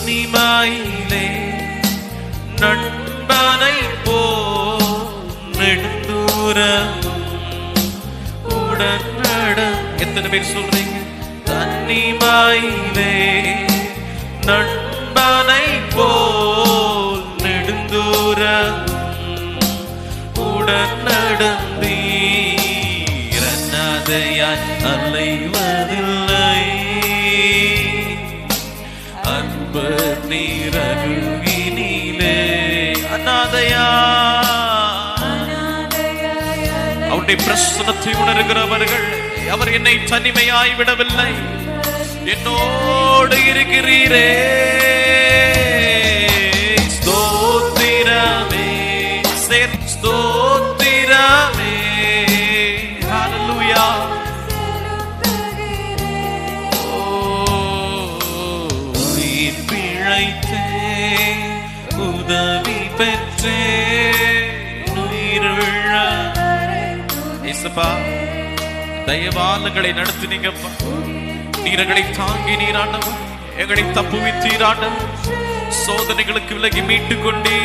தனிமையிலே நண்பனை போ நெடுந்தூரம் உடன் நட. எத்தனை பேர் சொல்றீங்க? தனிமையிலே நண்பனை போல் நெடுந்தூரம் உடன் நடந்தீர். அநாதையாய் அலைவதில்லை, அன்பு நீர் அருகினிலே. அநாதையா அவருடைய பிரசன்னத்தை உணர்கிறவர்கள், அவர் என்னை தனிமையாய் விடவில்லை, என்னோடு இருக்கிறீரே. ஸ்தோத்திரமே ஸ்தோத்திரமே. ஹல்லேலூயா. உயிர் பிழைத்தே உதவி பெற்றே உயிருள்ள இயேசுப்பா, தயவாளங்களை நடத்தினீங்கப்பா. நீரங்களை தாங்கி நீராண்டவர், எங்களை தப்புவித்தீராண்டவர், சோதனைகளுக்கு விலகி மீட்டுக் கொண்டே